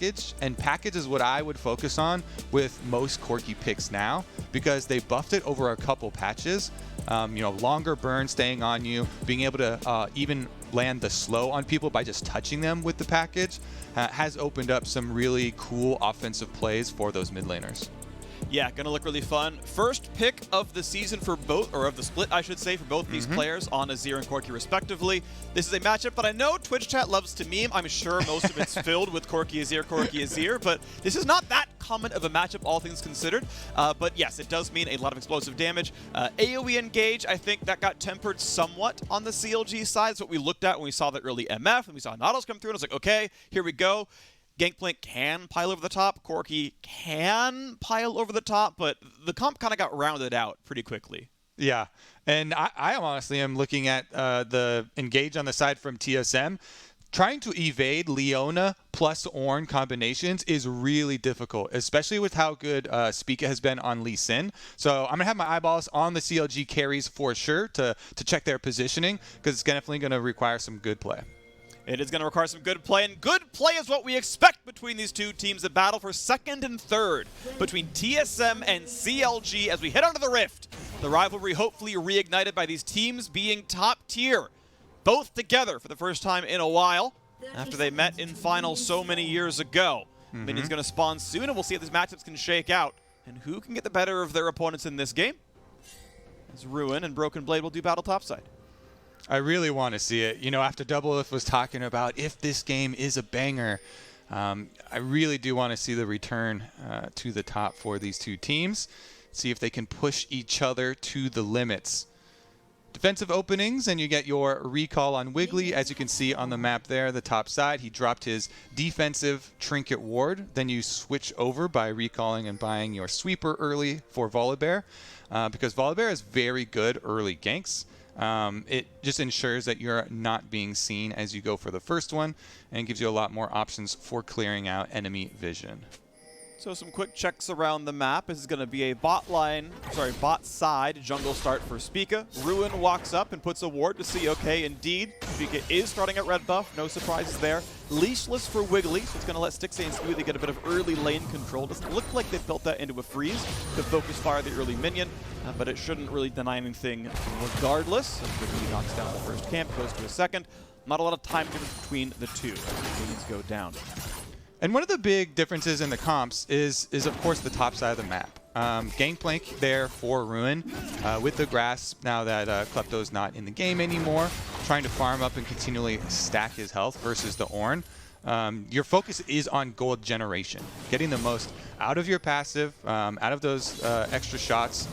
package, and package is what I would focus on with most Corki picks now, because they buffed it over a couple patches. You know, longer burn staying on you, being able to even land the slow on people by just touching them with the package has opened up some really cool offensive plays for those mid laners. Yeah, gonna look really fun. First pick of the season for both, or of the split, I should say, for both these players on Azir and Corki respectively. This is a matchup that I know Twitch chat loves to meme. I'm sure most of it's filled with Corki Azir, but this is not that common of a matchup, all things considered. But yes, it does mean a lot of explosive damage. AoE engage, I think that got tempered somewhat on the CLG side. That's what we looked at when we saw the early MF, and we saw Nautilus come through, and I was like, okay, here we go. Gangplank can pile over the top, Corki can pile over the top, but the comp kind of got rounded out pretty quickly. Yeah, and I honestly am looking at the engage on the side from TSM. Trying to evade Leona plus Ornn combinations is really difficult, especially with how good Spica has been on Lee Sin. So I'm going to have my eyeballs on the CLG carries for sure to check their positioning, because it's definitely going to require some good play. It is going to require some good play, and good play is what we expect between these two teams that battle for second and third between TSM and CLG as we head onto the Rift. The rivalry hopefully reignited by these teams being top tier, both together for the first time in a while after they met in finals so many years ago. Minion's going to spawn soon, and we'll see if these matchups can shake out and who can get the better of their opponents in this game, as Ruin and Broken Blade will do battle topside. I really want to see it. You know, after Doublelift was talking about if this game is a banger, I really do want to see the return to the top for these two teams. See if they can push each other to the limits. Defensive openings, and you get your recall on Wiggly. As you can see on the map there, the top side, he dropped his defensive trinket ward. Then you switch over by recalling and buying your sweeper early for Volibear, because Volibear is very good early ganks. It just ensures that you're not being seen as you go for the first one, and gives you a lot more options for clearing out enemy vision. So some quick checks around the map. This is going to be a bot side jungle start for Spica. Ruin walks up and puts a ward to see, okay, indeed, Spica is starting at red buff, no surprises there. Leashless for Wiggly, so it's going to let Stixxay and Smoothie get a bit of early lane control. Doesn't look like they built that into a freeze to focus fire the early minion, but it shouldn't really deny anything regardless. Wiggly knocks down the first camp, goes to a second. Not a lot of time difference between the two. Minions go down. And one of the big differences in the comps is of course the top side of the map. Gangplank there for Ruin with the grass, now that Klepto's not in the game anymore, trying to farm up and continually stack his health versus the Ornn. Your focus is on gold generation, getting the most out of your passive, out of those extra shots.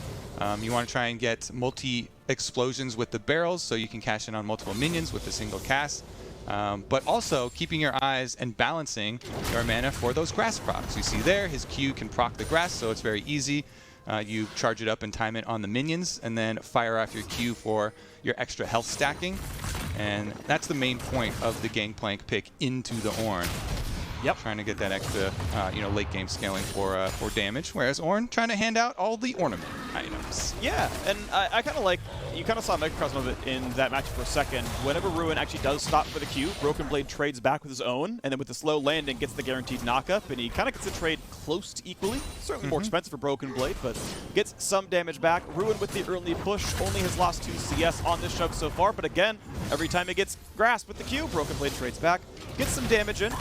You want to try and get multi-explosions with the barrels so you can cash in on multiple minions with a single cast. But also keeping your eyes and balancing your mana for those grass procs. You see there, his Q can proc the grass, so it's very easy. You charge it up and time it on the minions, and then fire off your Q for your extra health stacking. And that's the main point of the Gangplank pick into the Ornn. Yep. Trying to get that extra, late game scaling for damage, whereas Ornn trying to hand out all the ornament items. Yeah, and I kind of like, you kind of saw a microcosm of it in that match for a second. Whenever Ruin actually does stop for the Q, Broken Blade trades back with his own, and then with the slow landing gets the guaranteed knockup, and he kind of gets the trade close to equally. Certainly more expensive for Broken Blade, but gets some damage back. Ruin with the early push only has lost 2 CS on this shove so far, but again, every time he gets grasped with the Q, Broken Blade trades back, gets some damage in.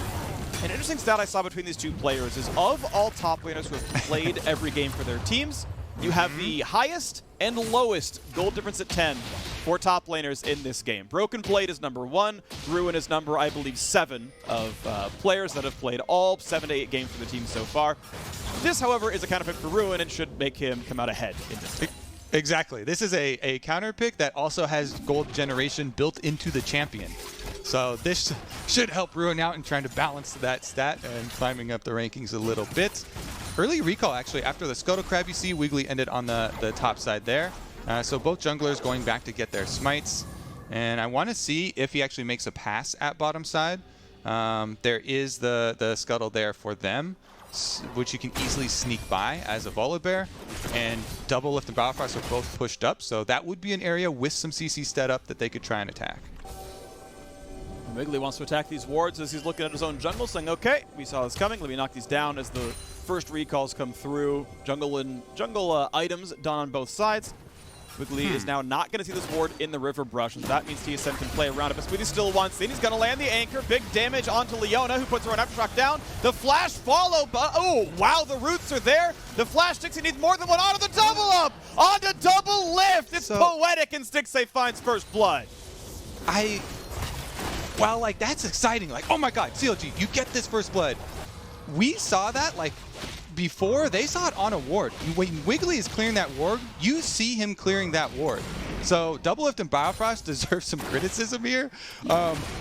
An interesting stat I saw between these two players is of all top laners who have played every game for their teams, you have the highest and lowest gold difference at 10 for top laners in this game. Broken Blade is number 1, Ruin is number, I believe, 7 of players that have played all 7 to 8 games for the team so far. This, however, is a counter pick for Ruin and should make him come out ahead in this game. Exactly. This is a counter pick that also has gold generation built into the champion. So this should help Ruin out in trying to balance that stat and climbing up the rankings a little bit. Early recall, actually, after the Scuttle Crab, you see Wiggly ended on the top side there. So both junglers going back to get their smites. And I want to see if he actually makes a pass at bottom side. There is the Scuttle there for them, which you can easily sneak by as a Volibear. And Doublelift and Biofrost are both pushed up, so that would be an area with some CC set up that they could try and attack. Wiggly wants to attack these wards as he's looking at his own jungle, saying, okay, we saw this coming, let me knock these down as the first recalls come through. Jungle items done on both sides. Wiggly is now not going to see this ward in the river brush, and that means TSM can play around it. But Smoothie still wants in. He's going to land the anchor. Big damage onto Leona, who puts her on aftershock down. The flash follow, but oh, wow, the roots are there. The flash sticks, he needs more than one. Onto the double up! Onto double lift! It's poetic, and Stixay finds first blood. Well, like, that's exciting. Like, oh my god, CLG, you get this first blood. We saw that, like, before. They saw it on a ward. When Wiggly is clearing that ward, you see him clearing that ward. So Double Lift and Biofrost deserve some criticism here.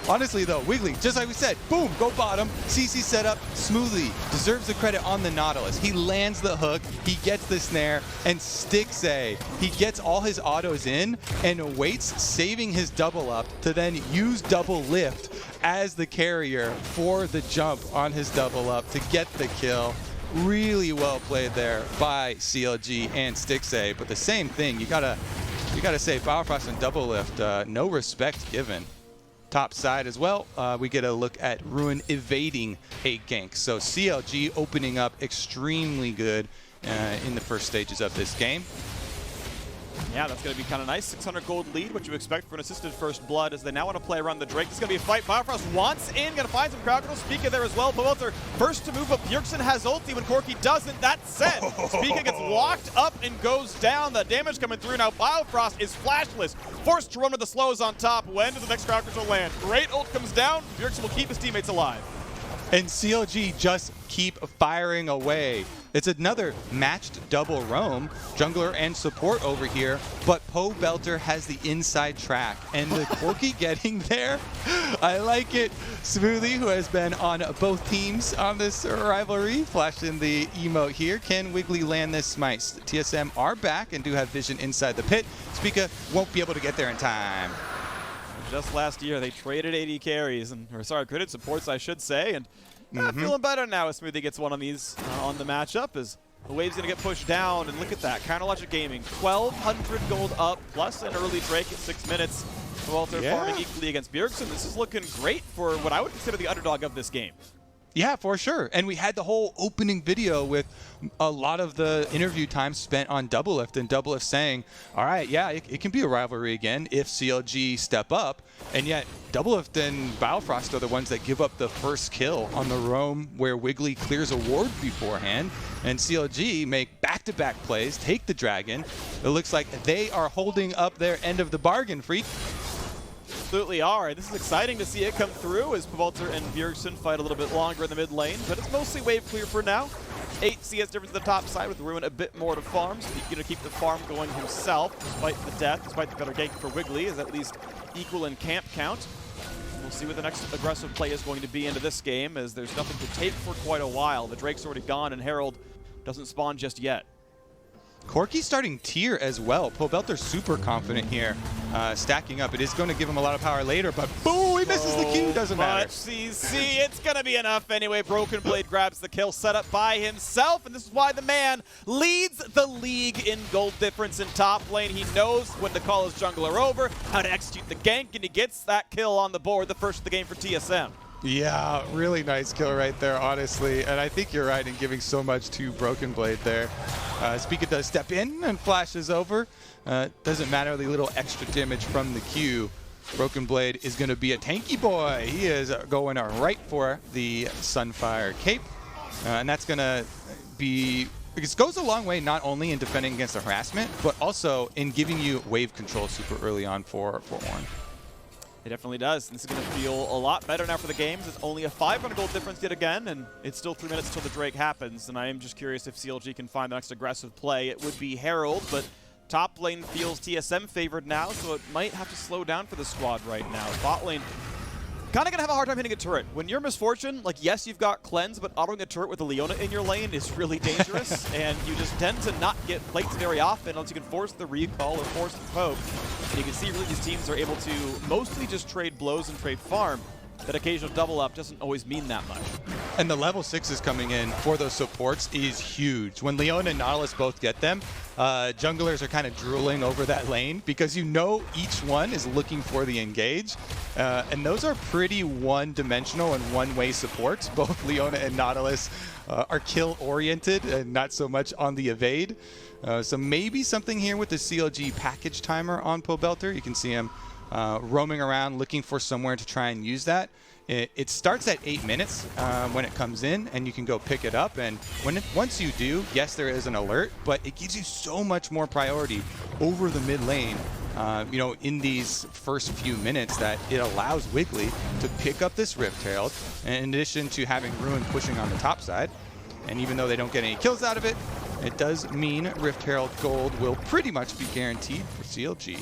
Honestly, though, Wiggly, just like we said, boom, go bottom. CC set up smoothly. Deserves the credit on the Nautilus. He lands the hook. He gets the snare. And Stixay, he gets all his autos in and waits, saving his double up to then use Double Lift as the carrier for the jump on his double up to get the kill. Really well played there by CLG and Stixay. But the same thing, you gotta say Biofrost and Double Lift, no respect given. Top side as well, we get a look at Ruin evading a gank. So CLG opening up extremely good in the first stages of this game. Yeah, that's going to be kind of nice. 600 gold lead, what you expect for an assisted first blood, as they now want to play around the Drake. This is going to be a fight. Biofrost wants in, going to find some crowd control. Spica there as well. Powelter first to move up. Bjergsen has ulti when Corki doesn't. That's set. Spica gets walked up and goes down. The damage coming through. Now Biofrost is flashless, forced to run with the slows on top. When does the next crowd control land? Great ult comes down. Bjergsen will keep his teammates alive. And CLG just keep firing away. It's another matched double roam, jungler and support over here, but Powelter has the inside track, and the Corki getting there, I like it. Smoothie, who has been on both teams on this rivalry, flashed in the emote here. Can Wiggly land this smite? TSM are back and do have vision inside the pit. Spica won't be able to get there in time. Just last year, they traded 80 carries, credit supports, I should say, and feeling better now as Smoothie gets one on these on the matchup, as the wave's going to get pushed down, and look at that. Counterlogic Gaming, 1,200 gold up, plus an early Drake at 6 minutes. Powelter farming equally against Bjergsen. This is looking great for what I would consider the underdog of this game. Yeah, for sure. And we had the whole opening video with a lot of the interview time spent on Double Lift, and Double Lift saying, all right, yeah, it can be a rivalry again if CLG step up. And yet Double Lift and Biofrost are the ones that give up the first kill on the roam where Wiggly clears a ward beforehand. And CLG make back-to-back plays, take the dragon. It looks like they are holding up their end of the bargain, Freak. Absolutely are. This is exciting to see it come through as Powelter and Bjergsen fight a little bit longer in the mid lane, but it's mostly wave clear for now. 8 CS difference at the top side with Ruin a bit more to farm, so he's going to keep the farm going himself despite the death, despite the better gank for Wiggly, is at least equal in camp count. We'll see what the next aggressive play is going to be into this game, as there's nothing to take for quite a while. The Drake's already gone and Herald doesn't spawn just yet. Corki starting tier as well. Powelter's super confident here, stacking up. It is going to give him a lot of power later, but boom, he misses the Q, doesn't matter. CC, it's going to be enough anyway. Broken Blade grabs the kill set up by himself, and this is why the man leads the league in gold difference in top lane. He knows when to call his jungler over, how to execute the gank, and he gets that kill on the board, the first of the game for TSM. Yeah, really nice kill right there, honestly. And I think you're right in giving so much to Broken Blade there. Spica does step in and flashes over. Doesn't matter the little extra damage from the Q. Broken Blade is going to be a tanky boy. He is going right for the Sunfire Cape. And that's going to be... Because it goes a long way not only in defending against the harassment, but also in giving you wave control super early on for Ornn. It definitely does. This is going to feel a lot better now for the games. It's only a 500 gold difference yet again, and it's still 3 minutes until the Drake happens. And I am just curious if CLG can find the next aggressive play. It would be Herald, but top lane feels TSM favored now, so it might have to slow down for the squad right now. Bot lane kind of going to have a hard time hitting a turret. When you're Misfortune, like, yes, you've got Cleanse, but autoing a turret with a Leona in your lane is really dangerous, and you just tend to not get plates very often unless you can force the recall or force the poke. And you can see really these teams are able to mostly just trade blows and trade farm. That occasional double up doesn't always mean that much. And the level 6s coming in for those supports is huge. When Leona and Nautilus both get them, junglers are kind of drooling over that lane because you know each one is looking for the engage. And those are pretty one-dimensional and one-way supports. Both Leona and Nautilus are kill-oriented and not so much on the evade. So maybe something here with the CLG package timer on Pobelter. You can see him roaming around looking for somewhere to try and use that. It starts at 8 minutes when it comes in, and you can go pick it up. And once you do, yes, there is an alert, but it gives you so much more priority over the mid lane, you know, in these first few minutes that it allows Wiggly to pick up this Rift-Herald, in addition to having Ruin pushing on the top side. And even though they don't get any kills out of it, it does mean Rift-Herald gold will pretty much be guaranteed for CLG.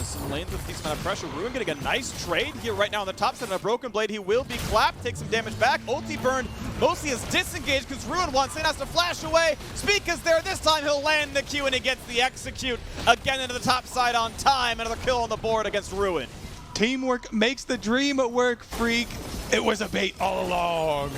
Some lanes with a decent amount of pressure. Ruin getting a nice trade here right now on the top side of a Broken Blade. He will be clapped, take some damage back. Ulti burned, mostly is disengaged because Ruin wants in, has to flash away. Spica's there, this time he'll land the Q and he gets the execute again into the top side on time. Another kill on the board against Ruin. Teamwork makes the dream work, Freak. It was a bait all along.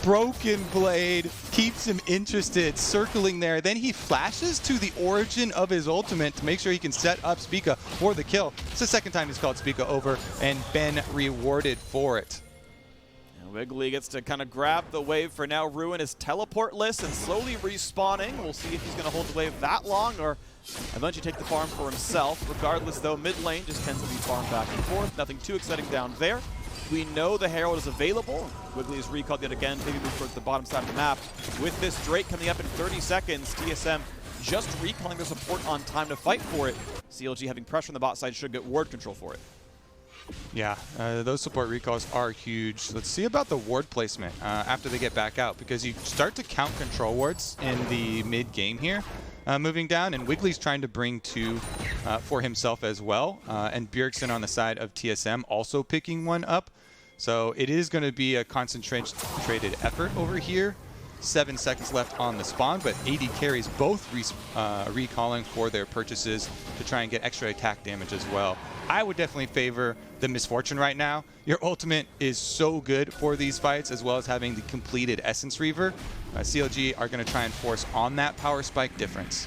Broken Blade keeps him interested, circling there. Then he flashes to the origin of his ultimate to make sure he can set up Spica for the kill. It's the second time he's called Spica over and been rewarded for it. Wiggly gets to kind of grab the wave for now. Ruin is teleportless and slowly respawning. We'll see if he's going to hold the wave that long or eventually take the farm for himself. Regardless, though, mid lane just tends to be farmed back and forth. Nothing too exciting down there. We know the Herald is available. Wiggly is recalled yet again, taking move towards the bottom side of the map. With this Drake coming up in 30 seconds, TSM just recalling their support on time to fight for it. CLG having pressure on the bot side should get ward control for it. Yeah, those support recalls are huge. Let's see about the ward placement after they get back out, because you start to count control wards in the mid game here. Moving down, and Wiggly's trying to bring two for himself as well, and Bjergsen on the side of TSM also picking one up. So it is going to be a concentrated effort over here. 7 seconds left on the spawn, but AD carries both recalling for their purchases to try and get extra attack damage as well. I would definitely favor the Misfortune right now. Your ultimate is so good for these fights, as well as having the completed Essence Reaver. CLG are going to try and force on that power spike difference.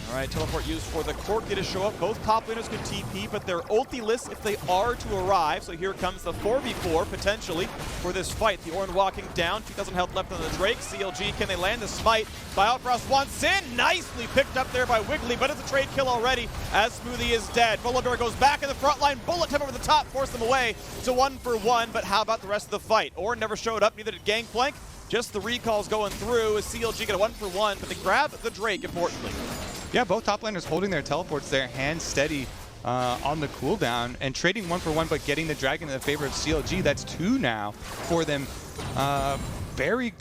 All right, teleport used for the Corki to show up. Both top laners can TP, but they're ulti-less if they are to arrive. So here comes the 4v4, potentially, for this fight. The Ornn walking down, 2,000 health left on the Drake. CLG, can they land the smite? Biofrost wants in, nicely picked up there by Wiggly, but it's a trade kill already, as Smoothie is dead. Volador goes back in the front line, bullet time over the top, force them away to 1-for-1, but how about the rest of the fight? Ornn never showed up, neither did Gangplank. Just the recalls going through as CLG get a 1-for-1, but they grab the Drake, importantly. Yeah, both top laners holding their teleports there, hands steady on the cooldown, and trading 1-for-1, but getting the dragon in the favor of CLG. That's 2 now for them. Very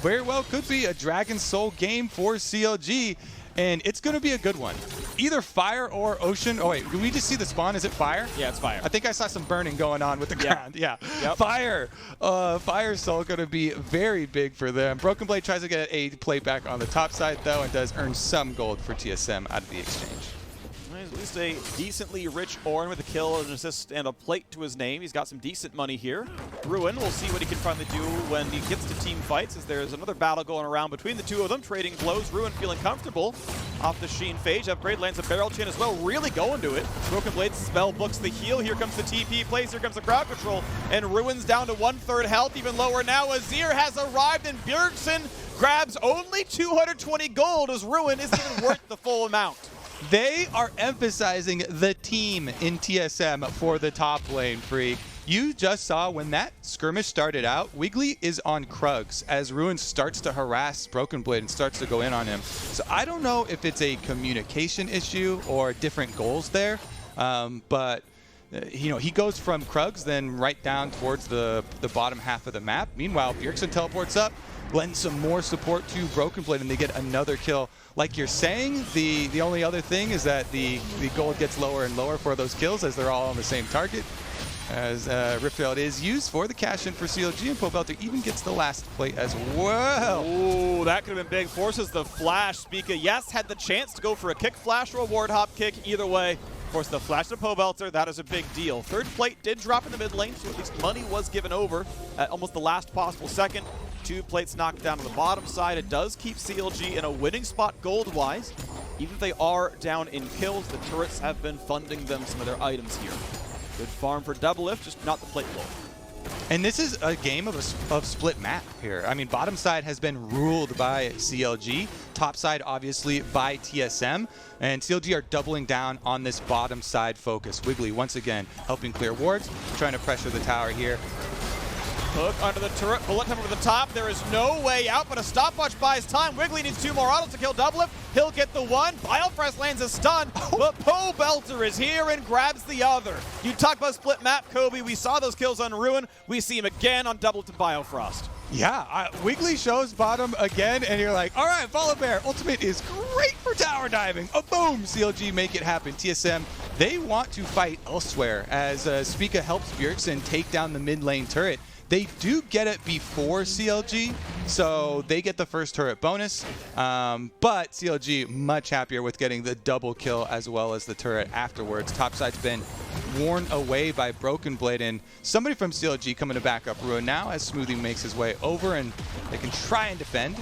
well could be a Dragon Soul game for CLG, and it's going to be a good one. Either fire or ocean. Oh wait, did we just see the spawn? Is it fire? Yeah, it's fire. I think I saw some burning going on with the ground. Yeah. Yep. Fire. Fire Soul going to be very big for them. Broken Blade tries to get a play back on the top side though, and does earn some gold for TSM out of the exchange. At least a decently rich Ornn with a kill, an assist, and a plate to his name. He's got some decent money here. Ruin, we'll see what he can finally do when he gets to team fights, as there's another battle going around between the two of them, trading blows. Ruin feeling comfortable off the Sheen Phage. Upgrade lands a barrel chain as well, really going to it. Broken Blade spell books the heal. Here comes the TP plays, here comes the crowd control, and Ruin's down to 1/3 health, even lower now. Azir has arrived, and Bjergsen grabs only 220 gold, as Ruin isn't even worth the full amount. They are emphasizing the team in TSM for the top lane, Freak. You just saw when that skirmish started out, Wiggly is on Krugs as Ruin starts to harass Broken Blade and starts to go in on him. So I don't know if it's a communication issue or different goals there, but you know, he goes from Krugs then right down towards the bottom half of the map. Meanwhile, Bjergsen teleports up, lends some more support to Broken Blade, and they get another kill. Like you're saying, the only other thing is that the gold gets lower and lower for those kills as they're all on the same target. As Rift-Herald is used for the cash-in for CLG, and Pobelter even gets the last play as well. Ooh, that could have been big. Forces the flash. Spica, yes, had the chance to go for a kick flash or a ward hop kick. Either way, Of course, the flash to Pobelter, that is a big deal. Third plate did drop in the mid lane, so at least money was given over at almost the last possible second. 2 plates knocked down to the bottom side. It does keep CLG in a winning spot gold-wise. Even if they are down in kills, the turrets have been funding them some of their items here. Good farm for Doublelift, just not the plate goal. And this is a game of split map here. I mean, bottom side has been ruled by CLG, top side obviously by TSM, and CLG are doubling down on this bottom side focus. Wiggly once again helping clear wards, trying to pressure the tower here. Hook under the turret, bullet time over the top. There is no way out, but a stopwatch buys time. Wiggly needs 2 more autos to kill Doublelift. He'll get the one. Biofrost lands a stun, but Pobelter is here and grabs the other. You talk about split map, Kobe. We saw those kills on Ruin. We see him again on Doublelift and Biofrost. Yeah, Wiggly shows bottom again, and you're like, all right, Volibear, ultimate is great for tower diving. Oh, boom, CLG make it happen. TSM, they want to fight elsewhere as Spica helps Bjergsen take down the mid lane turret. They do get it before CLG, so they get the first turret bonus, but CLG much happier with getting the double kill as well as the turret afterwards. Topside's been worn away by Broken Blade, and somebody from CLG coming to back up Ruin now as Smoothie makes his way over, and they can try and defend.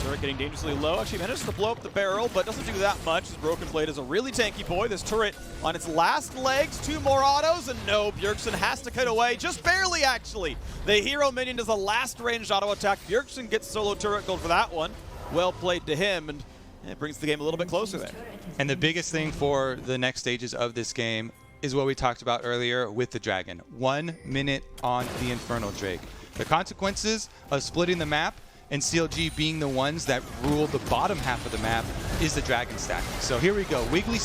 Turret getting dangerously low. Actually manages to blow up the barrel, but doesn't do that much. As Broken Blade is a really tanky boy. This turret on its last legs, 2 more autos, and no, Bjergsen has to cut away. Just barely, actually. The hero minion does a last ranged auto attack. Bjergsen gets solo turret gold for that one. Well played to him, and it brings the game a little bit closer there. And the biggest thing for the next stages of this game is what we talked about earlier with the dragon. 1 minute on the Infernal Drake. The consequences of splitting the map and CLG being the ones that rule the bottom half of the map is the dragon stack. So here we go. Smoothie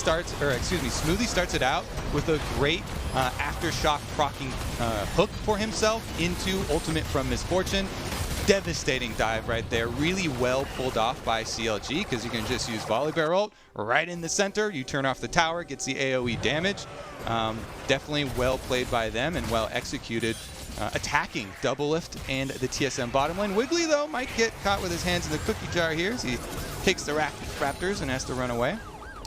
starts it out with a great aftershock proccing hook for himself into ultimate from Misfortune. Devastating dive right there. Really well pulled off by CLG because you can just use Volibear ult right in the center. You turn off the tower, gets the AoE damage. Definitely well played by them and well executed. Attacking Doublelift and the TSM bottom lane. Wiggly, though, might get caught with his hands in the cookie jar here as he takes the Raptors and has to run away.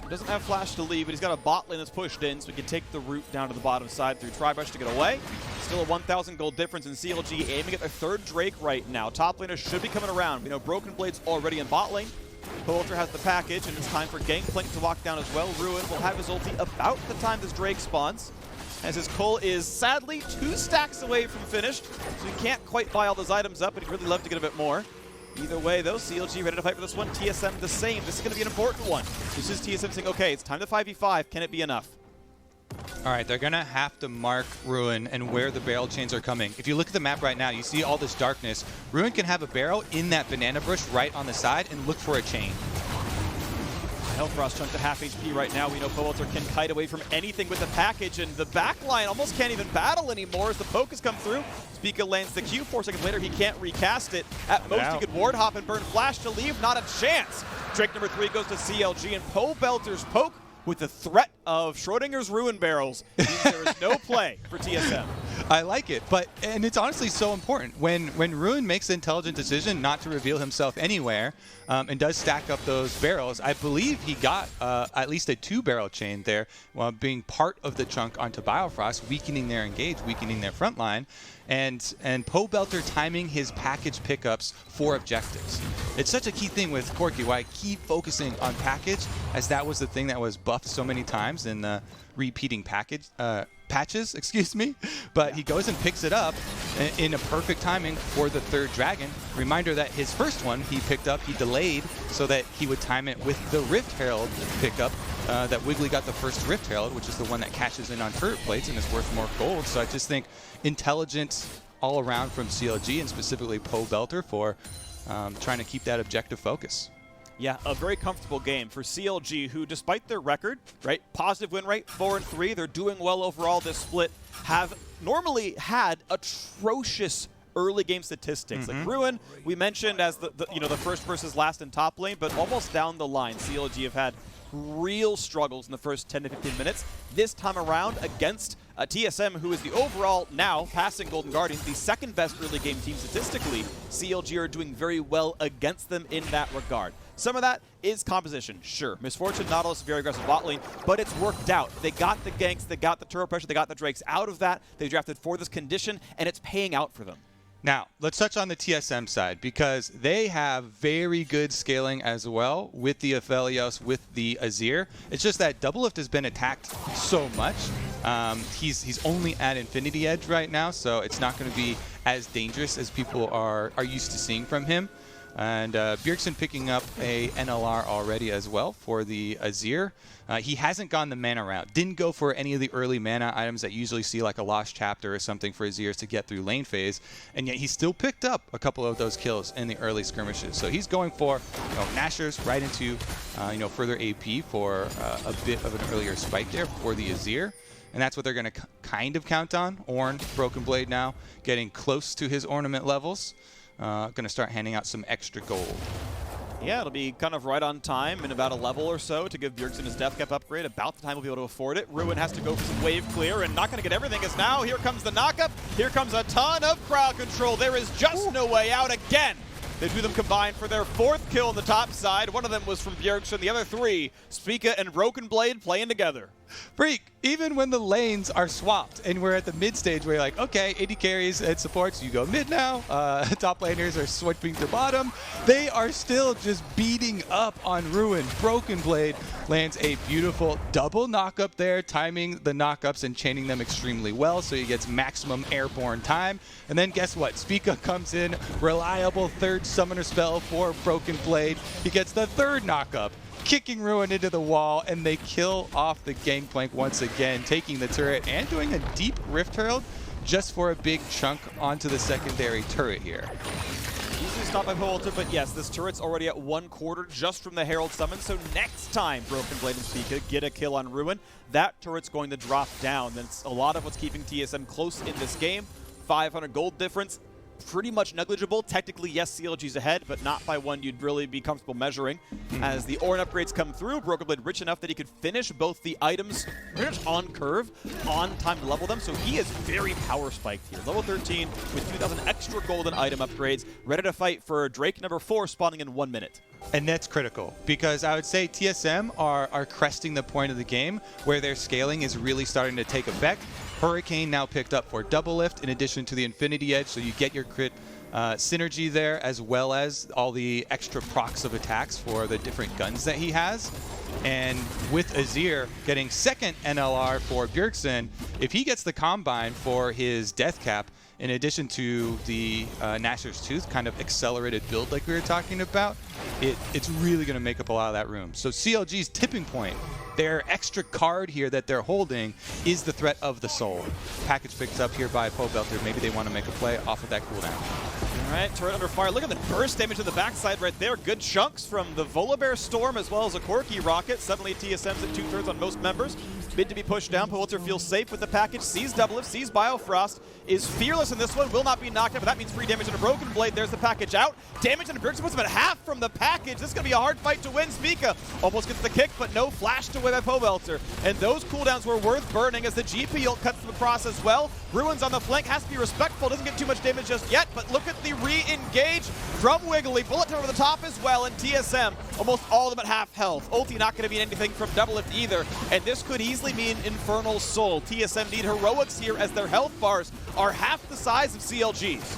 Doesn't have flash to leave, but he's got a bot lane that's pushed in, so he can take the route down to the bottom side through Tri-Brush to get away. Still a 1,000 gold difference in CLG, aiming at their 3rd Drake right now. Top laner should be coming around. We know Broken Blade's already in bot lane. Pobelter has the package, and it's time for Gangplank to walk down as well. Ruin will have his ulti about the time this Drake spawns, as his Cole is sadly 2 stacks away from finished, so he can't quite buy all those items up, but he'd really love to get a bit more. Either way, though, CLG ready to fight for this one. TSM the same. This is going to be an important one. This is TSM saying, okay, it's time to 5v5. Can it be enough? All right, they're going to have to mark Ruin and where the barrel chains are coming. If you look at the map right now, you see all this darkness. Ruin can have a barrel in that banana bush right on the side and look for a chain. Health Frost chunked to half HP right now. We know Pobelter can kite away from anything with the package, and the back line almost can't even battle anymore as the poke has come through. Spica lands the Q. 4 seconds later, he can't recast it. At most, he could ward hop and burn flash to leave. Not a chance. Drake number 3 goes to CLG, and Pobelter's poke with the threat of Schrodinger's Ruin barrels means there is no play for TSM. I like it, and it's honestly so important. When Ruin makes the intelligent decision not to reveal himself anywhere and does stack up those barrels, I believe he got at least a 2-barrel chain there while being part of the chunk onto Biofrost, weakening their engage, weakening their front line, and Pobelter timing his package pickups for objectives. It's such a key thing with Corki, why I keep focusing on package, as that was the thing that was buffed so many times in the repeating patches, excuse me, but he goes and picks it up in a perfect timing for the 3rd dragon. Reminder that his first one he picked up, he delayed so that he would time it with the Rift Herald pickup that Wiggly got the first Rift Herald, which is the one that cashes in on turret plates and is worth more gold. So I just think intelligent all around from CLG and specifically Pobelter for trying to keep that objective focus. Yeah, a very comfortable game for CLG, who, despite their record, right, positive win rate, 4-3, they're doing well overall this split, have normally had atrocious early game statistics. Like Ruin, we mentioned as the first versus last in top lane, but almost down the line, CLG have had real struggles in the first 10 to 15 minutes. This time around against TSM, who is the overall, now passing Golden Guardians, the 2nd best early game team statistically, CLG are doing very well against them in that regard. Some of that is composition, sure. Misfortune, Nautilus, very aggressive bot lane, but it's worked out. They got the ganks, they got the turret pressure, they got the Drakes out of that. They drafted for this condition, and it's paying out for them. Now, let's touch on the TSM side, because they have very good scaling as well with the Aphelios, with the Azir. It's just that Doublelift has been attacked so much. He's only at Infinity Edge right now, so it's not going to be as dangerous as people are used to seeing from him. And Bjergsen picking up a NLR already as well for the Azir. He hasn't gone the mana route. Didn't go for any of the early mana items that you usually see, like a Lost Chapter or something for Azirs to get through lane phase. And yet he still picked up a couple of those kills in the early skirmishes. So he's going for Nashers right into further AP for a bit of an earlier spike there for the Azir. And that's what they're going to kind of count on. Ornn, Broken Blade now, getting close to his ornament levels. Going to start handing out some extra gold. Yeah, it'll be kind of right on time in about a level or so to give Bjergsen his Death Cap upgrade. About the time we'll be able to afford it. Ruin has to go for some wave clear and not going to get everything, as now here comes the knockup. Here comes a ton of crowd control. There is just no way out again. The two of them combined for their 4th kill on the top side. One of them was from Bjergsen. The other 3, Spica and Broken Blade, playing together. Freak, even when the lanes are swapped and we're at the mid stage where you're like, okay, AD carries and supports, you go mid now. Top laners are switching to bottom. They are still just beating up on Ruin. Broken Blade lands a beautiful double knockup there, timing the knockups and chaining them extremely well, so he gets maximum airborne time. And then guess what? Spica comes in, reliable 3rd summoner spell for Broken Blade. He gets the 3rd knockup, kicking Ruin into the wall, and they kill off the Gangplank once again, taking the turret and doing a deep Rift Herald just for a big chunk onto the secondary turret here. Easily stopped by Poelter, but yes, this turret's already at 1/4 just from the Herald summon, so next time Broken Blade and Spica get a kill on Ruin, that turret's going to drop down. That's a lot of what's keeping TSM close in this game. 500 gold difference. Pretty much negligible. Technically, yes, CLG's ahead, but not by one you'd really be comfortable measuring. As the Ornn upgrades come through, Broken Blade rich enough that he could finish both the items pretty much on curve, on time to level them, so he is very power spiked here. Level 13 with 2,000 extra golden item upgrades, ready to fight for Drake number 4 spawning in 1 minute. And that's critical, because I would say TSM are cresting the point of the game where their scaling is really starting to take effect. Hurricane now picked up for Doublelift in addition to the Infinity Edge, so you get your crit synergy there, as well as all the extra procs of attacks for the different guns that he has. And with Azir getting 2nd NLR for Bjergsen, if he gets the Combine for his Death Cap, in addition to the Nashor's Tooth kind of accelerated build like we were talking about, it's really going to make up a lot of that room. So CLG's tipping point, their extra card here that they're holding, is the threat of the soul. Package picked up here by Pobelter. Maybe they want to make a play off of that cooldown. All right, turret under fire. Look at the burst damage to the backside right there. Good chunks from the Volibear Storm as well as a Corki Rocket. Suddenly TSM's at 2/3 on most members. Mid to be pushed down. Poelter feels safe with the package. Sees Doublelift, sees Biofrost. Is fearless in this one. Will not be knocked out, but that means free damage on a Broken Blade. There's the package out. Damage on a Bjergsen puts him at half from the package. This is going to be a hard fight to win. Spica almost gets the kick, but no flashed away by Pobelter. And those cooldowns were worth burning as the GP ult cuts them across as well. Ruin's on the flank. Has to be respectful. Doesn't get too much damage just yet, but look at the re-engage from Wiggly. Bullet time over the top as well, and TSM almost all of them at half health. Ulti not going to mean anything from Doublelift either, and this could easily mean Infernal Soul. TSM need heroics here as their health bars are half the size of CLG's.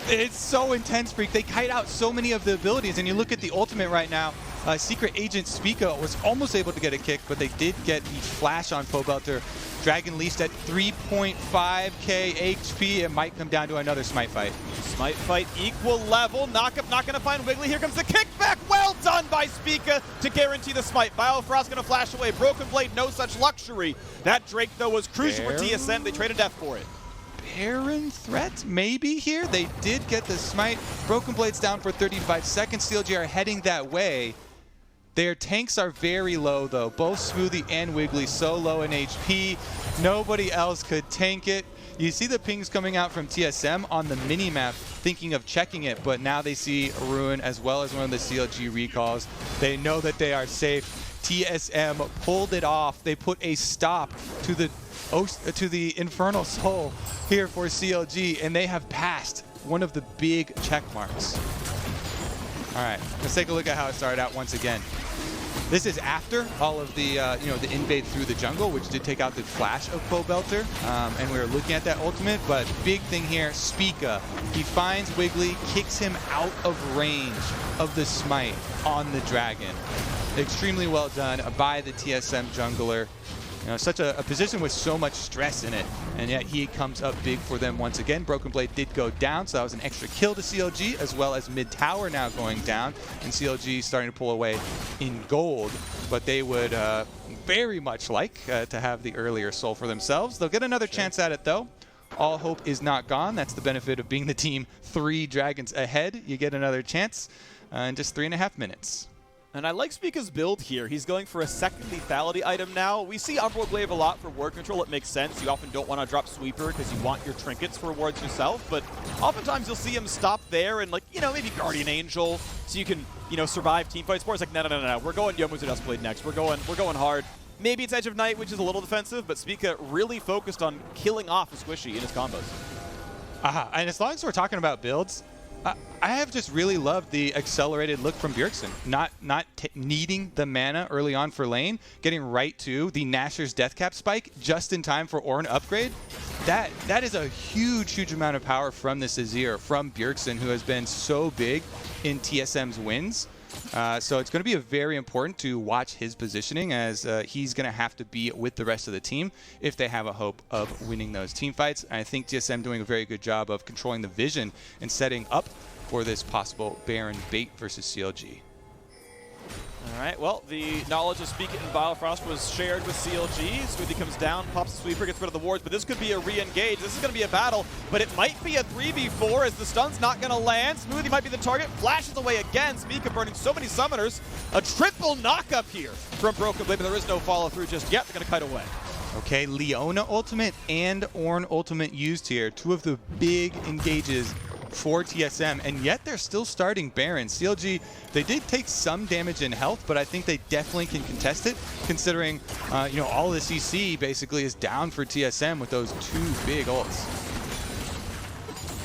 It's so intense, Freak. They kite out so many of the abilities, and you look at the ultimate right now. Secret Agent Spica was almost able to get a kick, but they did get the flash on Pobelter. Dragon Leashed at 3.5k HP. It might come down to another Smite fight. Smite fight equal level. Knockup not going to find Wiggly. Here comes the kickback. Well done by Spica to guarantee the Smite. Biofrost going to flash away. Broken Blade, no such luxury. That Drake, though, was crucial for TSM. They traded death for it. Baron threat maybe here. They did get the Smite. Broken Blade's down for 35 seconds. CLG are heading that way. Their tanks are very low, though. Both Smoothie and Wiggly so low in HP. Nobody else could tank it. You see the pings coming out from TSM on the mini-map, thinking of checking it, but now they see Ruin as well as one of the CLG recalls. They know that they are safe. TSM pulled it off. They put a stop to the Infernal Soul here for CLG, and they have passed one of the big check marks. All right, let's take a look at how it started out once again. This is after all of the, the invade through the jungle, which did take out the flash of Pobelter, and we were looking at that ultimate, but big thing here, Spica. He finds Wiggly, kicks him out of range of the smite on the dragon. Extremely well done by the TSM jungler. Such a position with so much stress in it, and yet he comes up big for them once again. Broken Blade did go down, so that was an extra kill to CLG, as well as mid tower now going down, and CLG starting to pull away in gold, but they would very much like to have the earlier soul for themselves. They'll get another chance at it, though. All hope is not gone. That's the benefit of being the team 3 dragons ahead. You get another chance in just 3.5 minutes. And I like Spica's build here. He's going for a second lethality item now. We see Umbral Glaive a lot for ward control. It makes sense. You often don't want to drop Sweeper because you want your trinkets for wards yourself. But oftentimes you'll see him stop there and, like, maybe Guardian Angel so you can, survive team fights. Or it's like, no. We're going Yomuzu Duskblade next. We're going hard. Maybe it's Edge of Night, which is a little defensive, but Spica really focused on killing off a Squishy in his combos. And as long as we're talking about builds, I have just really loved the accelerated look from Bjergsen. Not needing the mana early on for lane, getting right to the Nashor's Deathcap spike just in time for Ornn upgrade. That is a huge amount of power from this Azir, from Bjergsen, who has been so big in TSM's wins. So it's going to be very important to watch his positioning, as he's going to have to be with the rest of the team if they have a hope of winning those team fights. And I think TSM doing a very good job of controlling the vision and setting up for this possible Baron bait versus CLG. All right, well, the knowledge of Spica and Biofrost was shared with CLG. Smoothie comes down, pops the Sweeper, gets rid of the wards, but this could be a re-engage. This is going to be a battle, but it might be a 3v4 as the stun's not going to land. Smoothie might be the target, flashes away again. Spica burning so many summoners. A triple knock-up here from Broken Blade, but there is no follow-through just yet. They're going to kite away. Okay, Leona ultimate and Ornn ultimate used here. 2 of the big engages for TSM, and yet they're still starting Baron. CLG, they did take some damage in health, but I think they definitely can contest it, considering all the CC basically is down for TSM with those 2 big ults.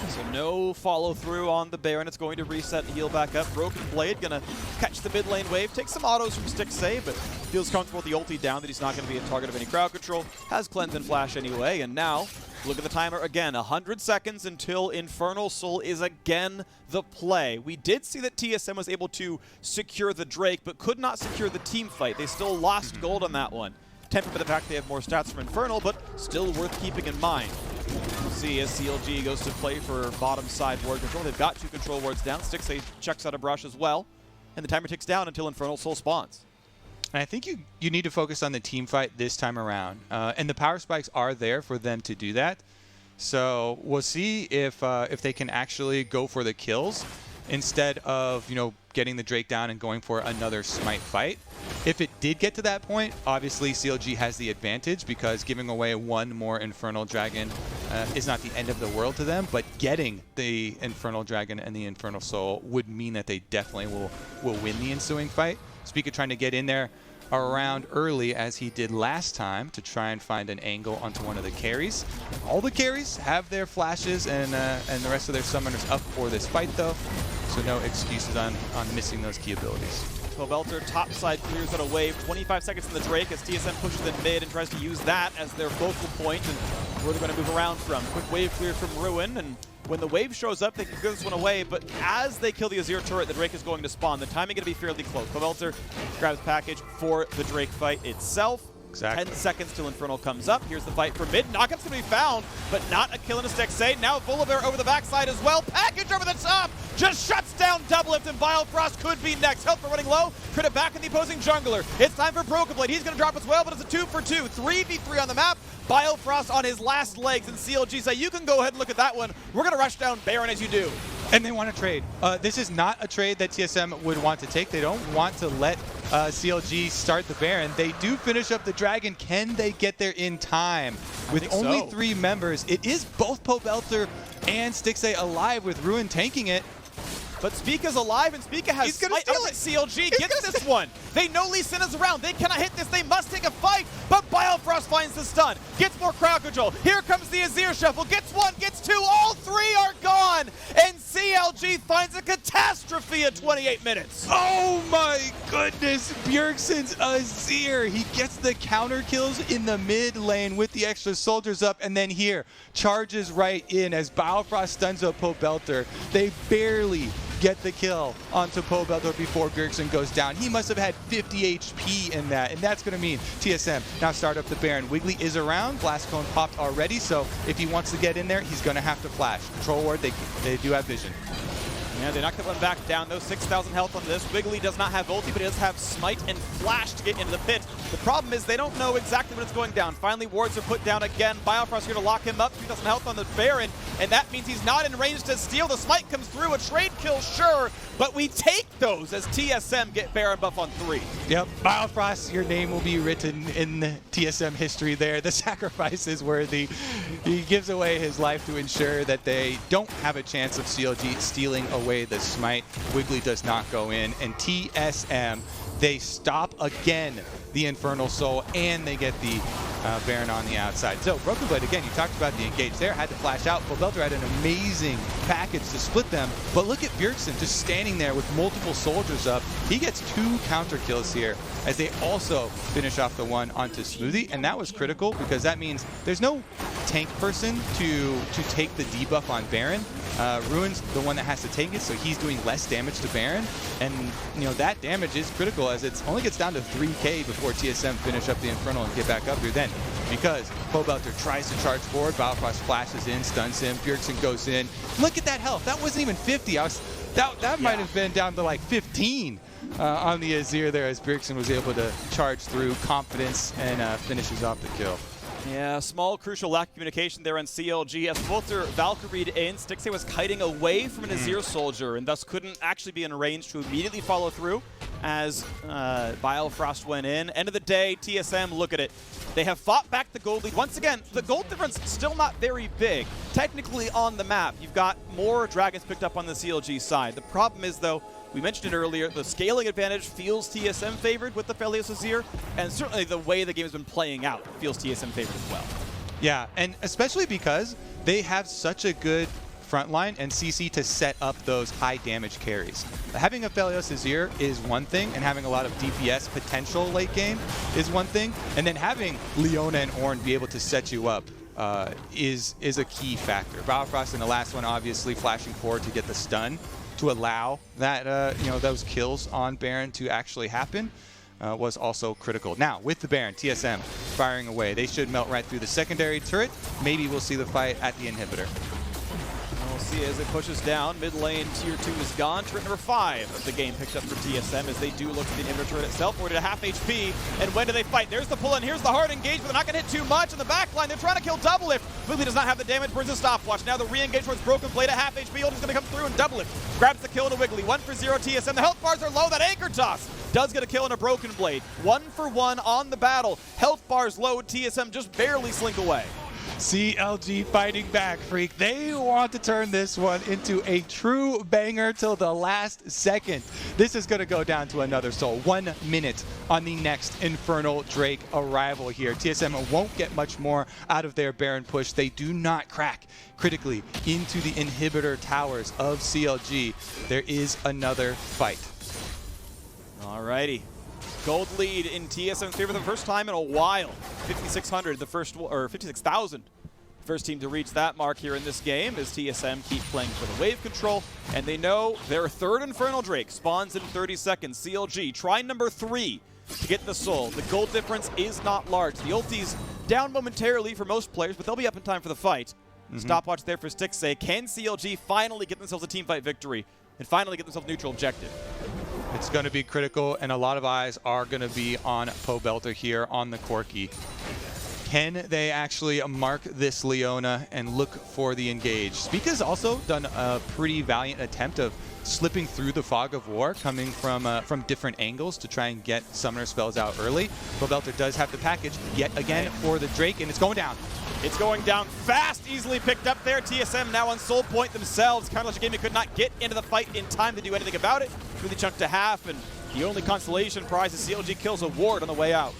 So no follow through on the Baron. It's going to reset and heal back up. Broken Blade gonna catch the mid lane wave, take some autos from Stixxay, but feels comfortable with the ulti down that he's not gonna be a target of any crowd control. Has cleanse and flash anyway, and now look at the timer again. 100 seconds until Infernal Soul is again the play. We did see that TSM was able to secure the Drake, but could not secure the team fight. They still lost gold on that one. Tempered by the fact they have more stats from Infernal, but still worth keeping in mind. We'll see as CLG goes to play for bottom side ward control. They've got 2 control wards down. Stixxay checks out a brush as well, and the timer ticks down until Infernal Soul spawns. And I think you need to focus on the team fight this time around. And the power spikes are there for them to do that. So we'll see if they can actually go for the kills instead of, getting the Drake down and going for another smite fight. If it did get to that point, obviously CLG has the advantage, because giving away 1 more Infernal Dragon is not the end of the world to them, but getting the Infernal Dragon and the Infernal Soul would mean that they definitely will win the ensuing fight. Spica trying to get in there around early, as he did last time, to try and find an angle onto one of the carries. All the carries have their flashes and the rest of their summoners up for this fight, though, so no excuses on missing those key abilities. Pobelter topside clears out a wave. 25 seconds in the Drake as TSM pushes in mid and tries to use that as their focal point and where they're going to move around from. Quick wave clear from Ruin, and when the wave shows up, they can give this one away, but as they kill the Azir turret, the Drake is going to spawn. The timing going to be fairly close. Pobelter grabs package for the Drake fight itself. Exactly. 10 seconds till Infernal comes up. Here's the fight for mid. Knockup's going to be found, but not a kill in a Stixxay. Now Volibear over the backside as well. Package over the top. Just shuts down Doublelift, and Biofrost could be next. Health for running low. Crit back in the opposing jungler. It's time for Broken Blade. He's going to drop as well, but it's a 2 for 2. 3v3 on the map. Biofrost on his last legs, and CLG say, you can go ahead and look at that one. We're going to rush down Baron as you do. And they want to trade. This is not a trade that TSM would want to take. They don't want to let CLG start the Baron. They do finish up the Dragon. Can they get there in time? With only 3 members, it is both Pobelter and Stixxay alive, with Ruin tanking it. But Spica's alive, and Spica has He's gonna steal it. CLG gets this one. They know Lee Sin is around. They cannot hit this. They must take a fight. But Biofrost finds the stun. Gets more crowd control. Here comes the Azir shuffle. Gets 1, gets 2. All 3 are gone. And CLG finds a catastrophe in 28 minutes. Oh my goodness, Bjergsen's Azir. He gets the counter kills in the mid lane with the extra soldiers up, and then here, charges right in as Biofrost stuns up Pobelter. They barely get the kill onto Pobelter before Bjergsen goes down. He must have had 50 HP in that, and that's going to mean TSM now start up the Baron. Wiggly is around, Blast Cone popped already, so if he wants to get in there, he's going to have to flash. Control Ward, they do have vision. Yeah, they knocked that one back down, though. 6,000 health on this. Wiggly does not have ulti, but he does have Smite and Flash to get into the pit. The problem is they don't know exactly when it's going down. Finally, wards are put down again. Biofrost here to lock him up. 2,000 health on the Baron, and that means he's not in range to steal. The Smite comes through. A trade kill, sure, but we take those as TSM get Baron buff on 3. Yep, Biofrost, your name will be written in the TSM history there. The sacrifice is worthy. He gives away his life to ensure that they don't have a chance of CLG stealing away the Smite. Wiggly does not go in, and TSM, they stop again the Infernal Soul, and they get the Baron on the outside. So Broken Blade, again, you talked about the engage there, had to flash out. Pobelter had an amazing package to split them, but look at Bjergsen just standing there with multiple soldiers up. He gets 2 counter kills here as they also finish off the one onto Smoothie, and that was critical because that means there's no tank person to take the debuff on Baron. Ruin's the one that has to take it, so he's doing less damage to Baron, and you know that damage is critical as it only gets down to 3k before TSM finish up the Infernal and get back up here. Then, because Pobelter tries to charge forward, Biofrost flashes in, stuns him, Bjergsen goes in. Look at that health, that wasn't even 50. That might have been down to like 15 on the Azir there as Bjergsen was able to charge through confidence and finishes off the kill. Yeah, small crucial lack of communication there on CLG as Bolter Valkyrie'd in. Stixxay was kiting away from an Azir soldier and thus couldn't actually be in range to immediately follow through as Biofrost went in. End of the day, TSM, look at it. They have fought back the gold lead. Once again, the gold difference still not very big. Technically on the map, you've got more dragons picked up on the CLG side. The problem is, though, we mentioned it earlier, the scaling advantage feels TSM favored with the Felios Azir, and certainly the way the game has been playing out feels TSM favored as well. Yeah, and especially because they have such a good front line and CC to set up those high damage carries. Having a Felios Azir is one thing, and having a lot of DPS potential late game is one thing, and then having Leona and Ornn be able to set you up is a key factor. Biofrost in the last one obviously flashing forward to get the stun to allow that those kills on Baron to actually happen was also critical. Now with the Baron, TSM firing away. They should melt right through the secondary turret. Maybe we'll see the fight at the inhibitor. We'll see as it pushes down. Mid lane tier 2 is gone. Turret number 5 of the game picked up for TSM as they do look at the inhibitor turret itself. We're at half HP. And when do they fight? There's the pull in. Here's the hard engage, but they're not going to hit too much. In the back line, they're trying to kill double lift. Wiggly does not have the damage. Burns a stopwatch. Now the re-engage towards Broken Blade at half HP. Ulti's going to come through and double lift. Grabs the kill to Wiggly. 1 for 0 TSM. The health bars are low. That anchor toss does get a kill in a Broken Blade. 1 for 1 on the battle. Health bars low. TSM just barely slink away. CLG fighting back, Freak. They want to turn this one into a true banger till the last second. This is going to go down to another soul. 1 minute on the next Infernal Drake arrival here. TSM won't get much more out of their Baron push. They do not crack critically into the inhibitor towers of CLG. There is another fight. Alrighty. Gold lead in TSM's favor for the first time in a while. 5,600, the first, or 56,000. First team to reach that mark here in this game as TSM keep playing for the wave control, and they know their third Infernal Drake spawns in 30 seconds. CLG, try number 3 to get the soul. The gold difference is not large. The ulti's down momentarily for most players, but they'll be up in time for the fight. Stopwatch there for Stixxay. Can CLG finally get themselves a teamfight victory and finally get themselves a neutral objective? It's going to be critical, and a lot of eyes are going to be on Pobelter here on the Corki. Can they actually mark this Leona and look for the engage? Spica's also done a pretty valiant attempt of slipping through the fog of war, coming from different angles to try and get summoner spells out early. Pobelter does have the package yet again for the Drake, and it's going down. It's going down fast, easily picked up there. TSM now on soul point themselves. Carlos Gaming could not get into the fight in time to do anything about it. Really chunked to half, and the only consolation prize is CLG kills a ward on the way out.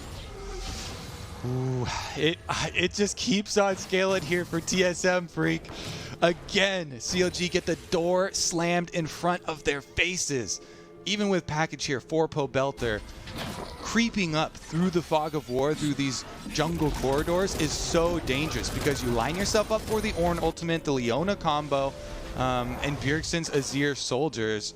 Ooh, it just keeps on scaling here for TSM, Freak. Again, CLG get the door slammed in front of their faces. Even with package here for Pobelter, creeping up through the fog of war, through these jungle corridors is so dangerous because you line yourself up for the Ornn ultimate, the Leona combo, and Bjergsen's Azir soldiers.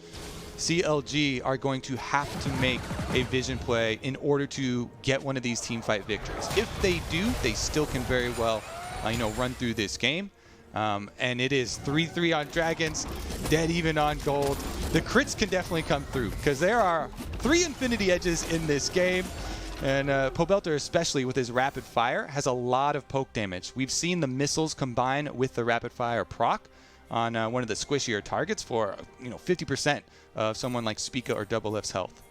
CLG are going to have to make a vision play in order to get one of these team fight victories. If they do, they still can very well, run through this game. And it is 3-3 on Dragons, dead even on Gold. The crits can definitely come through because there are 3 Infinity Edges in this game. And Pobelter, especially with his rapid fire, has a lot of poke damage. We've seen the missiles combine with the rapid fire proc on one of the squishier targets for 50% of someone like Spica or Double Lift's health.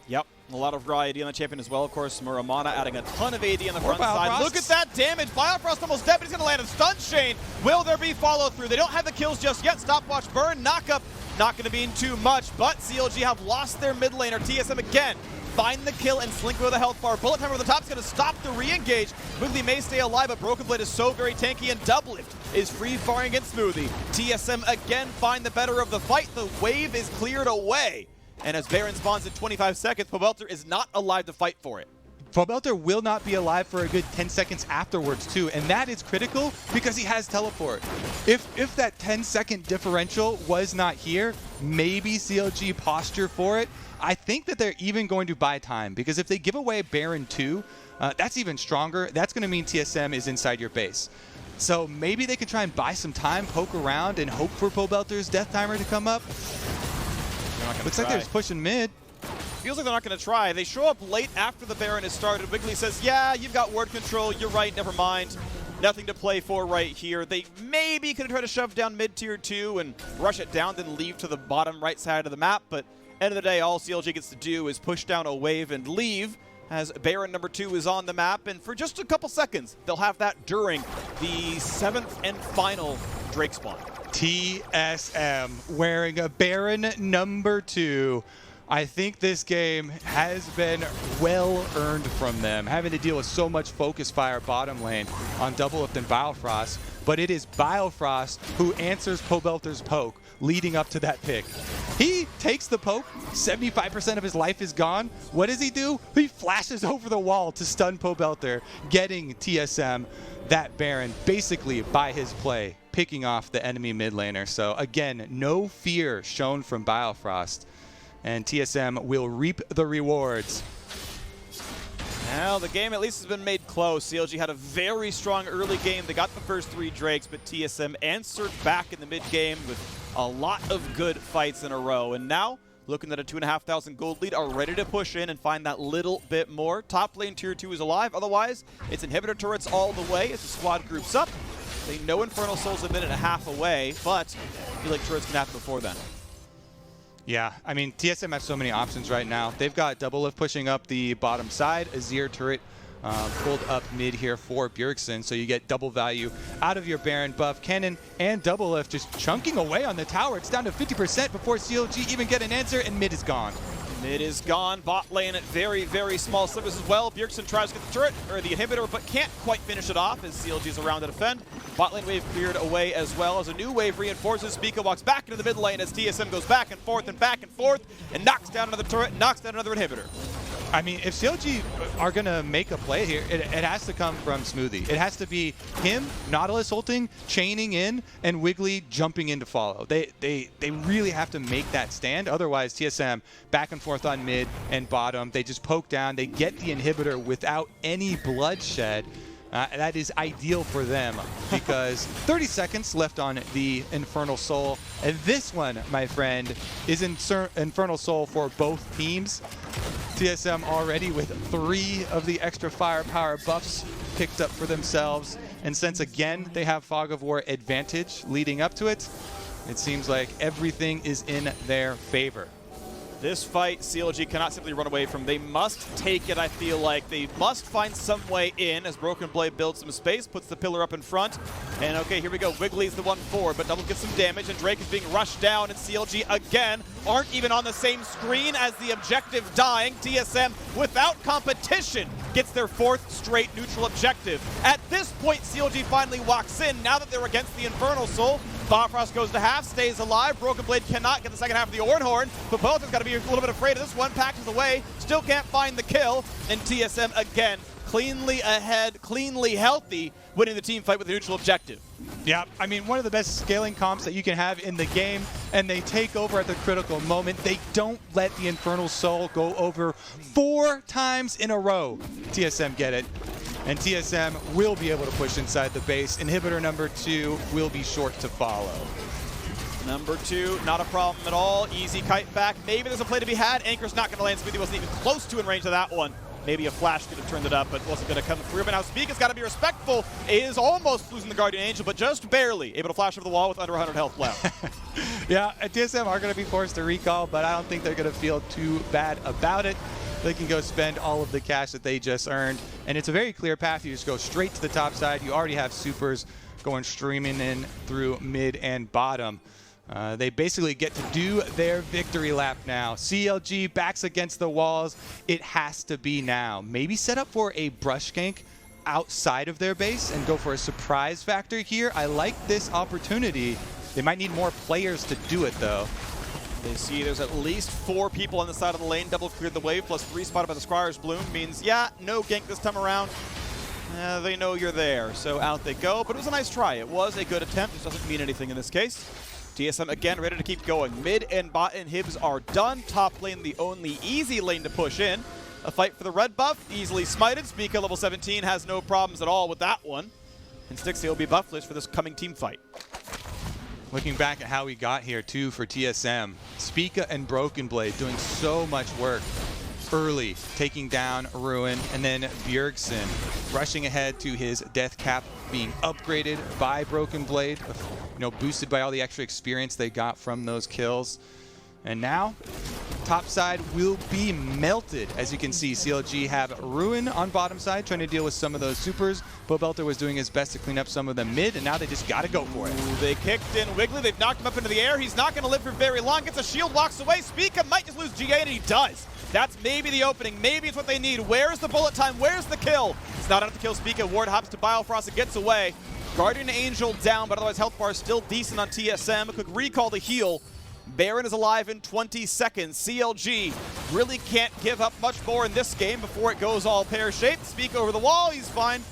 Yep, a lot of raw AD on the champion as well. Of course, Muramana adding a ton of AD on the front side. Biofrost. Look at that damage. Biofrost almost dead, but he's going to land a stun chain. Will there be follow-through? They don't have the kills just yet. Stopwatch burn, knock-up. Not going to be in too much, but CLG have lost their mid laner. TSM again. Find the kill and slink with a health bar. Bullet time over the top is going to stop the re-engage. Wiggly may stay alive, but Broken Blade is so very tanky, and Double Lift is free-firing against Smoothie. TSM again find the better of the fight. The wave is cleared away. And as Baron spawns in 25 seconds, Pobelter is not alive to fight for it. Pobelter will not be alive for a good 10 seconds afterwards too, and that is critical because he has teleport. If that 10-second differential was not here, maybe CLG posture for it. I think that they're even going to buy time because if they give away Baron 2, that's even stronger. That's going to mean TSM is inside your base. So maybe they can try and buy some time, poke around, and hope for Pobelter's death timer to come up. Looks like they're just pushing mid. Feels like they're not going to try. They show up late after the Baron has started. Wiggly says, yeah, you've got ward control. You're right. Never mind. Nothing to play for right here. They maybe could try to shove down mid tier 2 and rush it down, then leave to the bottom right side of the map. But end of the day, all CLG gets to do is push down a wave and leave as Baron number 2 is on the map. And for just a couple seconds, they'll have that during the 7th and final Drake spawn. TSM wearing a Baron number 2. I think this game has been well earned from them, having to deal with so much focus fire bottom lane on Double Lift and Biofrost, but it is Biofrost who answers Pobelter's poke leading up to that pick. He takes the poke, 75% of his life is gone. What does he do? He flashes over the wall to stun Pobelter, getting TSM that Baron basically by his play, picking off the enemy mid laner. So again, no fear shown from Biofrost. And TSM will reap the rewards. Now, the game at least has been made close. CLG had a very strong early game. They got the first 3 Drakes, but TSM answered back in the mid-game with a lot of good fights in a row. And now, looking at a 2,500 gold lead, are ready to push in and find that little bit more. Top lane tier 2 is alive. Otherwise, it's inhibitor turrets all the way as the squad groups up. They know Infernal Soul's a minute and a half away, but I feel like turrets can happen before then. Yeah, I mean, TSM has so many options right now. They've got Double Lift pushing up the bottom side, Azir turret pulled up mid here for Bjergsen, so you get double value out of your Baron buff. Cannon and Double Lift just chunking away on the tower. It's down to 50% before CLG even get an answer, and mid is gone. Mid is gone. Bot lane at very, very small slivers as well. Bjergsen tries to get the turret, or the inhibitor, but can't quite finish it off as CLG is around to defend. Bot lane wave cleared away as well as a new wave reinforces. Spica walks back into the mid lane as TSM goes back and forth and knocks down another turret, knocks down another inhibitor. I mean, if CLG are going to make a play here, it has to come from Smoothie. It has to be him, Nautilus ulting, chaining in, and Wiggly jumping in to follow. They really have to make that stand. Otherwise, TSM back and forth on mid and bottom. They just poke down. They get the inhibitor without any bloodshed. That is ideal for them because 30 seconds left on the Infernal Soul. And this one, my friend, is Infernal Soul for both teams. TSM already with 3 of the extra firepower buffs picked up for themselves. And since, again, they have Fog of War advantage leading up to it, it seems like everything is in their favor. This fight, CLG cannot simply run away from. They must take it, I feel like. They must find some way in as Broken Blade builds some space, puts the pillar up in front. And okay, here we go. Wiggly's the 1-4, but Double gets some damage, and Drake is being rushed down, and CLG, again, aren't even on the same screen as the objective dying. TSM, without competition, gets their 4th straight neutral objective. At this point, CLG finally walks in, now that they're against the Infernal Soul. Bifrost goes to half, stays alive. Broken Blade cannot get the second half of the Ornhorn, but both has got to be a little bit afraid of this one. Patches away, still can't find the kill, and TSM again cleanly ahead, cleanly healthy, winning the team fight with a neutral objective. Yeah, I mean, one of the best scaling comps that you can have in the game, and they take over at the critical moment. They don't let the Infernal Soul go over 4 times in a row. TSM get it, and TSM will be able to push inside the base. Inhibitor number 2 will be short to follow. Number 2, not a problem at all. Easy kite back. Maybe there's a play to be had. Anchor's not going to land. Smithy wasn't even close to in range of that one. Maybe a flash could have turned it up, but wasn't going to come through. But now Spica's got to be respectful. Is almost losing the Guardian Angel, but just barely able to flash over the wall with under 100 health left. Yeah, TSM are going to be forced to recall, but I don't think they're going to feel too bad about it. They can go spend all of the cash that they just earned, and it's a very clear path. You just go straight to the top side. You already have supers going streaming in through mid and bottom. They basically get to do their victory lap now. CLG backs against the walls. It has to be now. Maybe set up for a brush gank outside of their base and go for a surprise factor here. I like this opportunity. They might need more players to do it, though. They see there's at least 4 people on the side of the lane. Double cleared the wave, plus 3 spotted by the Squire's Bloom. Means, yeah, no gank this time around. They know you're there, so out they go. But it was a nice try. It was a good attempt. This doesn't mean anything in this case. TSM again ready to keep going. Mid and bot inhibs are done. Top lane the only easy lane to push in. A fight for the red buff, easily smited. Spica level 17 has no problems at all with that one. And Stixie will be buffless for this coming team fight. Looking back at how we got here too for TSM, Spica and Broken Blade doing so much work early, taking down Ruin, and then Bjergsen rushing ahead to his death cap, being upgraded by Broken Blade, you know, boosted by all the extra experience they got from those kills. And now, top side will be melted. As you can see, CLG have Ruin on bottom side, trying to deal with some of those supers. Belter was doing his best to clean up some of the mid, and now they just got to go for it. Ooh, they kicked in Wiggly. They've knocked him up into the air. He's not going to live for very long. Gets a shield, walks away. Spica might just lose GA, and he does. That's maybe the opening. Maybe it's what they need. Where's the bullet time? Where's the kill? It's not enough to kill Spica. Ward hops to Bifrost and gets away. Guardian Angel down, but otherwise health bar still decent on TSM. A quick recall to heal. Baron is alive in 20 seconds. CLG really can't give up much more in this game before it goes all pear-shaped. Speak over the wall, he's fine.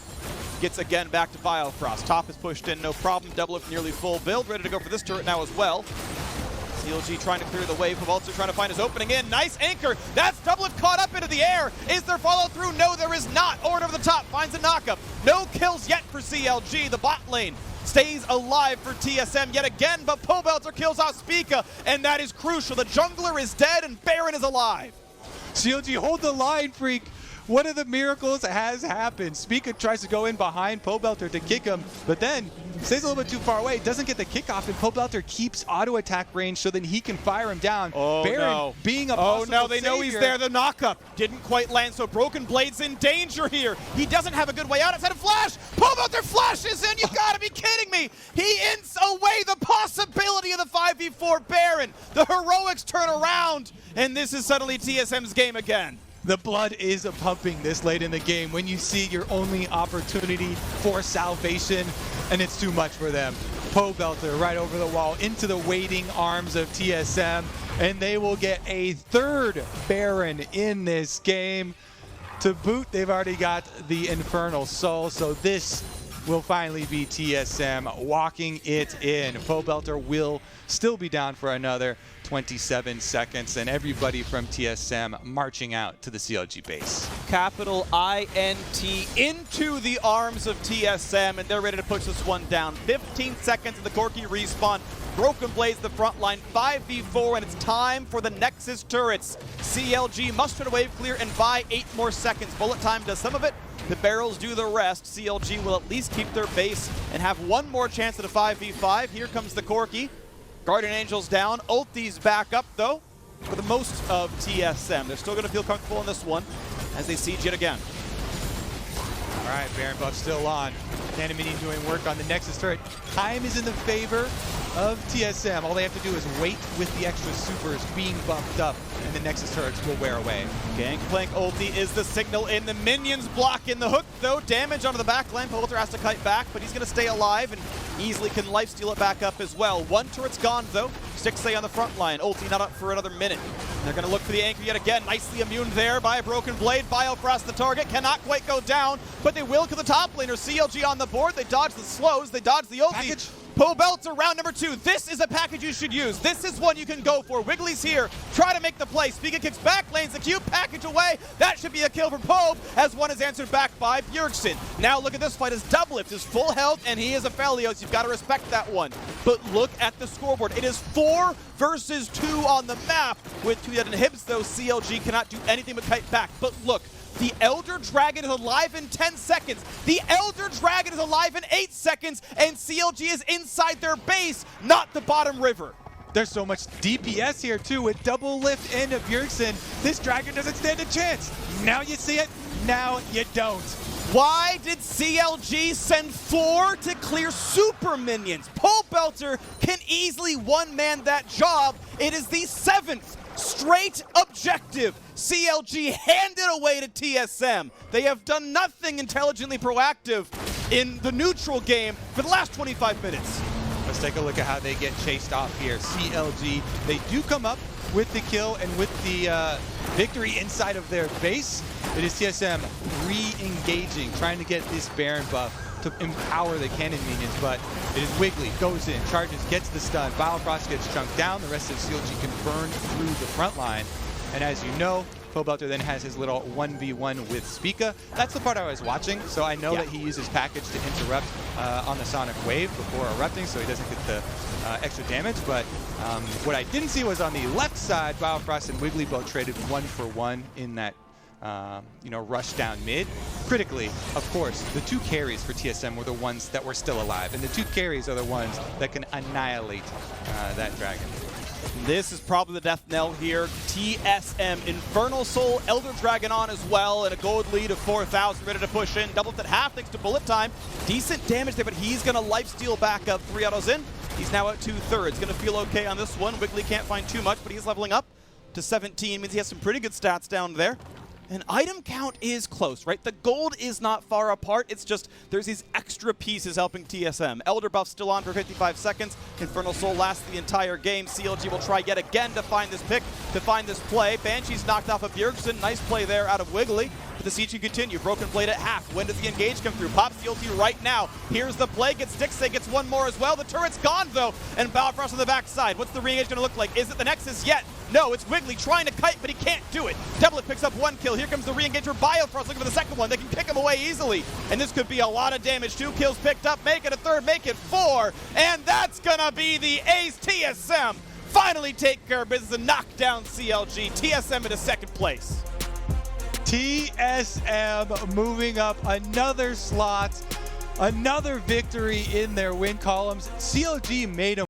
Gets again back to Biofrost. Top is pushed in, no problem. Double if nearly full build, ready to go for this turret now as well. CLG trying to clear the wave. Paveltzer trying to find his opening in. Nice anchor. That's Double caught up into the air. Is there follow through? No, there is not. Orn over the top finds a knockup. No kills yet for CLG. The bot lane stays alive for TSM yet again, but Pobelter kills out Spica, and that is crucial. The jungler is dead, and Baron is alive. CLG, hold the line, freak. One of the miracles has happened. Spica tries to go in behind Pobelter to kick him, but then stays a little bit too far away, doesn't get the kickoff, and Pobelter keeps auto attack range so then he can fire him down. Oh, Baron no. being a possible no, they savior. know he's there. The knockup didn't quite land, so Broken Blade's in danger here. He doesn't have a good way out. Instead of flash, Pobelter flashes in. You gotta be kidding me. He ends away the possibility of the 5v4 Baron. The heroics turn around, and this is suddenly TSM's game again. The blood is pumping this late in the game when you see your only opportunity for salvation, and it's too much for them. Pobelter right over the wall into the waiting arms of TSM, and they will get a third Baron in this game. To boot, they've already got the Infernal Soul, so this will finally be TSM walking it in. Pobelter will still be down for another 27 seconds, and everybody from TSM marching out to the CLG base. Capital INT into the arms of TSM, and they're ready to push this one down. 15 seconds of the Corki respawn. Broken Blades the front line, 5v4, and it's time for the Nexus turrets. CLG must try to wave clear and buy 8 more seconds. Bullet time does some of it. The barrels do the rest. CLG will at least keep their base and have one more chance at a 5v5. Here comes the Corki. Guardian Angel's down. Ulti's back up, though, for the most of TSM. They're still going to feel comfortable in this one as they siege it again. All right, Baron buff still on. Canamini doing work on the Nexus turret. Time is in the favor of TSM. All they have to do is wait with the extra supers being buffed up, and the Nexus turrets will wear away. Gangplank ulti is the signal in. The minions block in the hook, though. Damage onto the back line. Poulter has to kite back, but he's going to stay alive, and easily can lifesteal it back up as well. One turret's gone though. Stixay on the front line. Ulti not up for another minute. They're going to look for the anchor yet again. Nicely immune there by a broken blade. Biofrost the target. Cannot quite go down, but they will kill the top laner. CLG on the board. They dodge the slows. They dodge the ulti. Package. Pobelter round number 2. This is a package you should use. This is one you can go for. Wiggly's here. Try to make the play. Spiga kicks back, lanes the Q, package away. That should be a kill for Pobe, as one is answered back by Bjergsen. Now look at this fight as Doublelift is full health, and he is a Felios. You've got to respect that one. But look at the scoreboard. It is 4 versus 2 on the map. With 2 that inhibits those, CLG cannot do anything but kite back. But look, the Elder Dragon is alive in 10 seconds. The Elder Dragon is alive in 8 seconds, and CLG is inside their base, not the bottom river. There's so much DPS here too with Doublelift and a Bjergsen. This dragon doesn't stand a chance. Now you see it, now you don't. Why did CLG send 4 to clear super minions? Pobelter can easily one-man that job. It is the 7th straight objective. CLG handed away to TSM. They have done nothing intelligently proactive in the neutral game for the last 25 minutes. Let's take a look at how they get chased off here. CLG, they do come up with the kill and with the victory inside of their base. It is TSM re-engaging, trying to get this Baron buff to empower the cannon minions, but it is Wiggly, goes in, charges, gets the stun, Biofrost gets chunked down, the rest of CLG can burn through the front line, and as you know, Pobelter then has his little 1v1 with Spiga. That's the part I was watching, so I know that he uses package to interrupt on the Sonic Wave before erupting, so he doesn't get the extra damage, but what I didn't see was on the left side, Biofrost and Wiggly both traded 1-for-1 in that rush down mid. Critically, of course, the 2 carries for TSM were the ones that were still alive, and the 2 carries are the ones that can annihilate that dragon. This is probably the death knell here. TSM, Infernal Soul, Elder Dragon on as well, and a gold lead of 4,000, ready to push in. Doubled at half thanks to bullet time. Decent damage there, but he's going to lifesteal back up. 3 autos in. He's now at 2/3. Going to feel okay on this one. Wiggly can't find too much, but he's leveling up to 17. Means he has some pretty good stats down there. And item count is close, right? The gold is not far apart. It's just there's these extra pieces helping TSM. Elder buff still on for 55 seconds. Infernal Soul lasts the entire game. CLG will try yet again to find this pick, to find this play. Banshee's knocked off of Bjergsen. Nice play there out of Wiggly. But the siege can continue. Broken blade at half. When does the engage come through? Pops the ulti right now. Here's the play. Gets Stixay, gets one more as well. The turret's gone though. And Biofrost on the backside. What's the re-engage going to look like? Is it the Nexus yet? No, it's Wiggly trying to kite, but he can't do it. Doublelift picks up 1 kill. Here comes the re-engage for Biofrost looking for the second one. They can pick him away easily. And this could be a lot of damage. 2 kills picked up. Make it a 3rd, make it 4. And that's going to be the ace. TSM finally take care of business and knock down CLG. TSM into 2nd place. TSM moving up another slot, another victory in their win columns. CLG made them